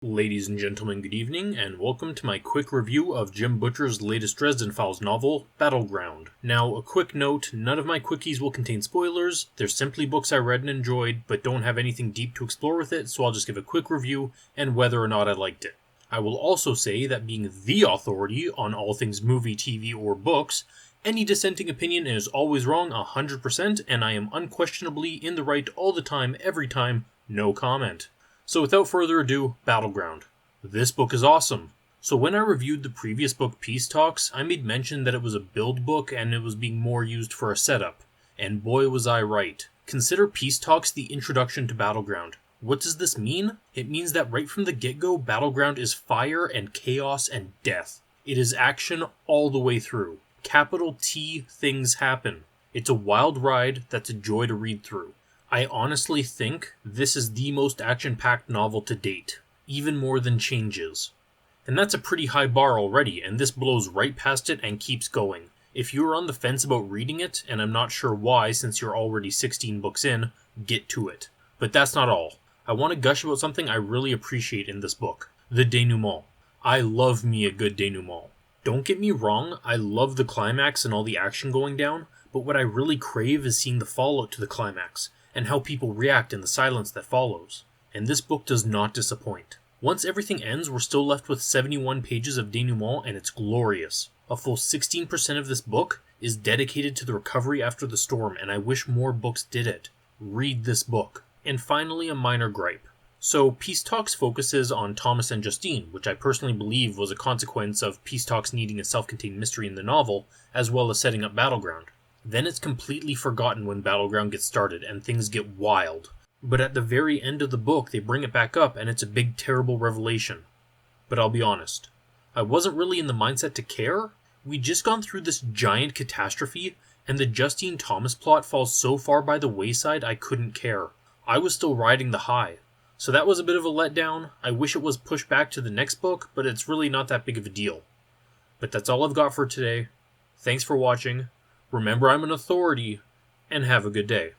Ladies and gentlemen, good evening, and welcome to my quick review of Jim Butcher's latest Dresden Files novel, Battleground. Now, a quick note, none of my quickies will contain spoilers. They're simply books I read and enjoyed, but don't have anything deep to explore with it, so I'll just give a quick review and whether or not I liked it. I will also say that being the authority on all things movie, TV, or books, any dissenting opinion is always wrong 100%, and I am unquestionably in the right all the time, every time, no comment. So without further ado, Battleground. This book is awesome. So when I reviewed the previous book, Peace Talks, I made mention that it was a build book and it was being more used for a setup. And boy was I right. Consider Peace Talks the introduction to Battleground. What does this mean? It means that right from the get-go, Battleground is fire and chaos and death. It is action all the way through. Capital T things happen. It's a wild ride that's a joy to read through. I honestly think this is the most action-packed novel to date, even more than Changes. And that's a pretty high bar already, and this blows right past it and keeps going. If you're on the fence about reading it, and I'm not sure why since you're already 16 books in, get to it. But that's not all. I want to gush about something I really appreciate in this book, the denouement. I love me a good denouement. Don't get me wrong, I love the climax and all the action going down, but what I really crave is seeing the fallout to the climax, and how people react in the silence that follows. And this book does not disappoint. Once everything ends, we're still left with 71 pages of denouement, and it's glorious. A full 16% of this book is dedicated to the recovery after the storm, and I wish more books did it. Read this book. And finally, a minor gripe. So, Peace Talks focuses on Thomas and Justine, which I personally believe was a consequence of Peace Talks needing a self-contained mystery in the novel, as well as setting up Battleground. Then it's completely forgotten when Battleground gets started, and things get wild. But at the very end of the book, they bring it back up, and it's a big, terrible revelation. But I'll be honest, I wasn't really in the mindset to care. We'd just gone through this giant catastrophe, and the Justine Thomas plot falls so far by the wayside I couldn't care. I was still riding the high. So that was a bit of a letdown. I wish it was pushed back to the next book, but it's really not that big of a deal. But that's all I've got for today. Thanks for watching. Remember I'm an authority, and have a good day.